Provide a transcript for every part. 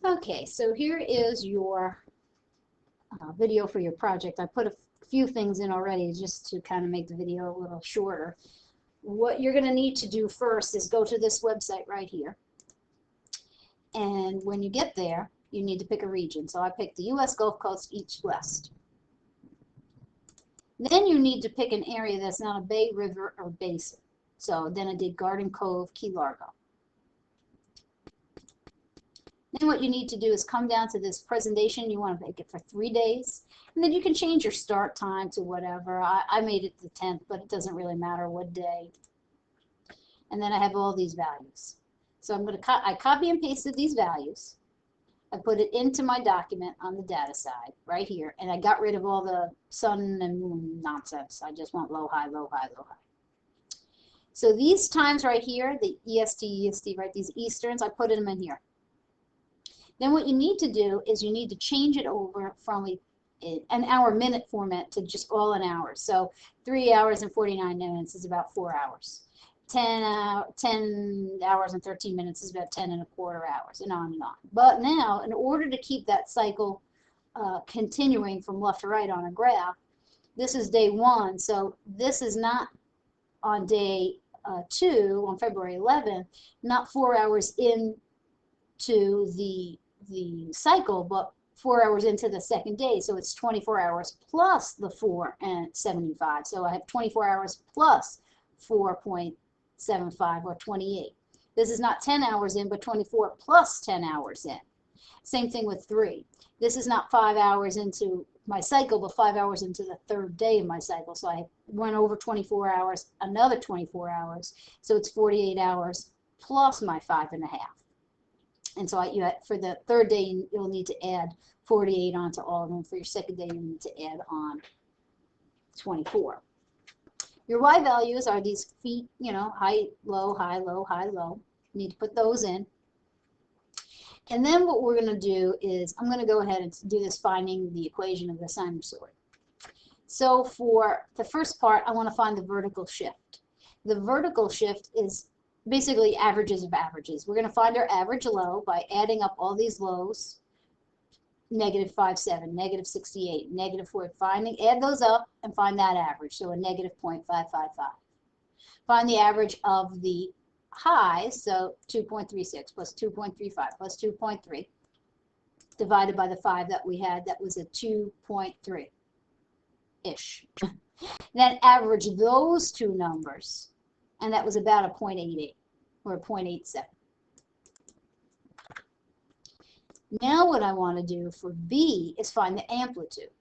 Okay, so here is your video for your project. I put a few things in already just to kind of make the video a little shorter. What you're going to need to do first is go to this website right here. And when you get there, you need to pick a region. So I picked the U.S. Gulf Coast, East West. Then you need to pick an area that's not a bay, river, or basin. So then I did Garden Cove, Key Largo. Then what you need to do is come down to this presentation. You want to make it for 3 days. And then you can change your start time to whatever. I made it the 10th, but it doesn't really matter what day. And then I have all these values. So I'm going to I copy and pasted these values. I put it into my document on the data side right here. And I got rid of all the sun and moon nonsense. I just want low, high, low, high, low, high. So these times right here, the EST, right, these Easterns, I put them in here. Then what you need to do is you need to change it over from an hour-minute format to just all in hours. So 3 hours and 49 minutes is about 4 hours. 10 hours and 13 minutes is about 10 1/4 hours, and on and on. But now, in order to keep that cycle continuing from left to right on a graph, this is day 1. So this is not on day 2, on February 11th, not 4 hours into the cycle, but 4 hours into the second day. So it's 24 hours plus the 4 and 75. So I have 24 hours plus 4.75 or 28. This is not 10 hours in, but 24 plus 10 hours in. Same thing with 3. This is not 5 hours into my cycle, but 5 hours into the third day of my cycle. So I went over 24 hours, another 24 hours. So it's 48 hours plus my 5.5. And so for the third day, you'll need to add 48 onto all of them. For your second day, you need to add on 24. Your Y values are these feet, you know, height, low, high, low, high, low. You need to put those in. And then what we're going to do is I'm going to go ahead and do this finding the equation of the sinusoid. So for the first part, I want to find the vertical shift. The vertical shift is basically averages of averages. We're going to find our average low by adding up all these lows, -5.7, -68, -4, add those up and find that average, so a -0.555. Find the average of the highs, so 2.36 plus 2.35 plus 2.3, divided by the 5 that we had, that was a 2.3-ish. Then average those two numbers, and that was about a 0.88 or a 0.87. Now what I want to do for B is find the amplitude.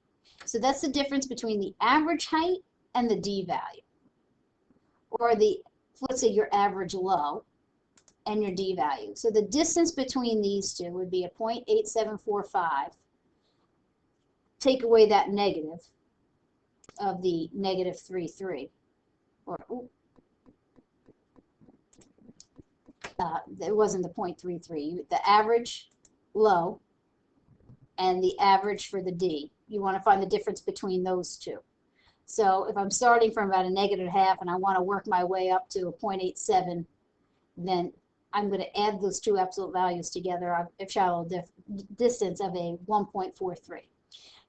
So that's the difference between the average height and the D value. Or let's say your average low and your D value. So the distance between these two would be a 0.8745. Take away that negative of the -33. Or, it wasn't the 0.33. The average low and the average for the D. You want to find the difference between those two. So if I'm starting from about a -0.5 and I want to work my way up to a 0.87, then I'm going to add those two absolute values together. I've shallow distance of a 1.43.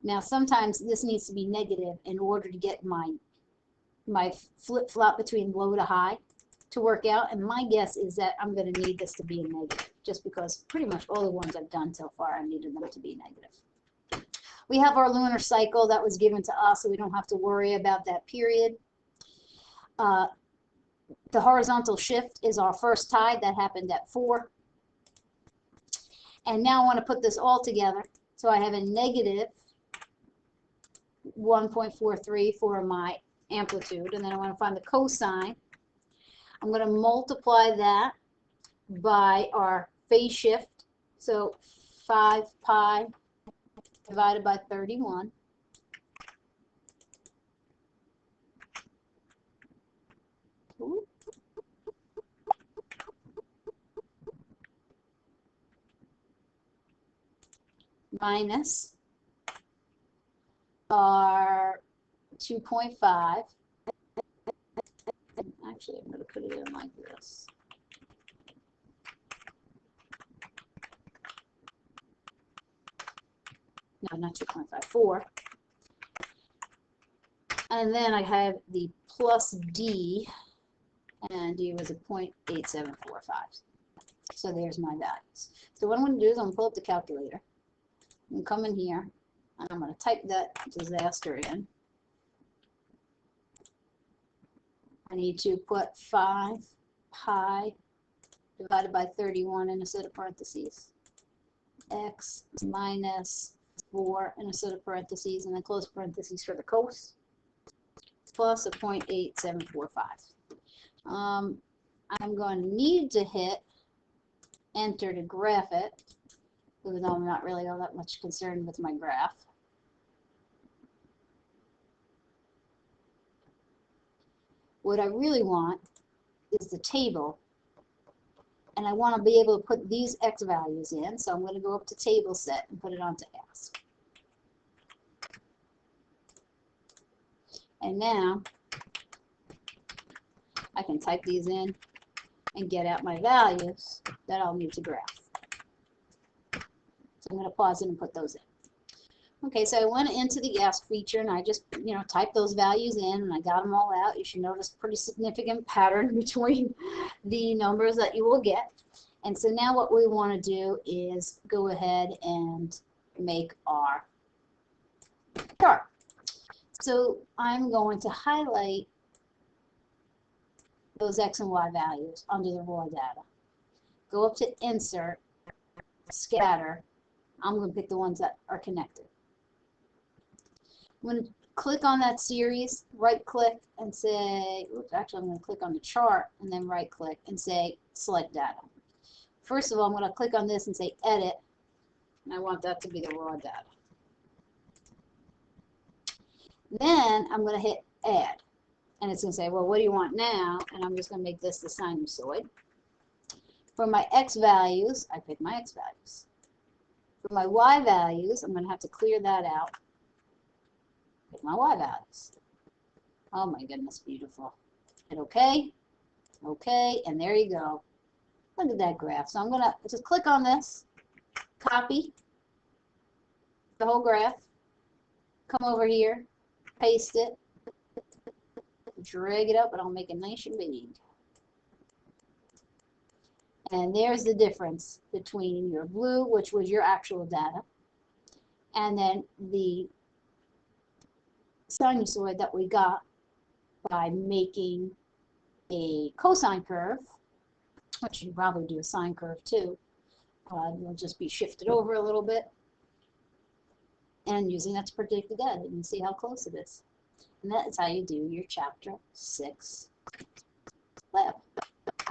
Now sometimes this needs to be negative in order to get my flip-flop between low to high to work out, and my guess is that I'm going to need this to be a negative, just because pretty much all the ones I've done so far, I needed them to be negative. We have our lunar cycle that was given to us, so we don't have to worry about that period. The horizontal shift is our first tide that happened at 4. And now I want to put this all together. So I have a -1.43 for my amplitude, and then I want to find the cosine. I'm going to multiply that by our phase shift. So 5 pi divided by 31. Ooh. Minus our 2.5. Actually, I'm going to put it in like this. no, not 2.5, 4. And then I have the plus D, and D was a 0.8745. So there's my values. So what I'm going to do is I'm going to pull up the calculator. I'm going to come in here, and I'm going to type that disaster in. I need to put 5 pi divided by 31 in a set of parentheses. X minus 4 in a set of parentheses, and then close parentheses for the cos, plus a 0.8745. I'm going to need to hit enter to graph it, even though I'm not really all that much concerned with my graph. What I really want is the table, and I want to be able to put these x values in, so I'm going to go up to table set and put it onto ask. And now I can type these in and get out my values that I'll need to graph. So I'm going to pause it and put those in. Okay, so I went into the ask feature and I just, typed those values in and I got them all out. You should notice a pretty significant pattern between the numbers that you will get. And so now what we want to do is go ahead and make our chart. So I'm going to highlight those X and Y values under the raw data. Go up to Insert, Scatter. I'm going to pick the ones that are connected. I'm going to click on that series, right click and say, oops, actually I'm going to click on the chart and then right click and say Select Data. First of all, I'm going to click on this and say Edit, and I want that to be the raw data. Then I'm going to hit Add. And it's going to say, well, what do you want now? And I'm just going to make this the sinusoid. For my X values, I pick my X values. For my Y values, I'm going to have to clear that out. Pick my Y values. Oh my goodness, beautiful. Hit OK. OK, and there you go. Look at that graph. So I'm going to just click on this, copy the whole graph, come over here, paste it, drag it up, and I'll make it nice and big. And there's the difference between your blue, which was your actual data, and then the sinusoid that we got by making a cosine curve, which you probably do a sine curve too. You'll just be shifted over a little bit and using that to predict the data and see how close it is. And that is how you do your chapter 6 lab.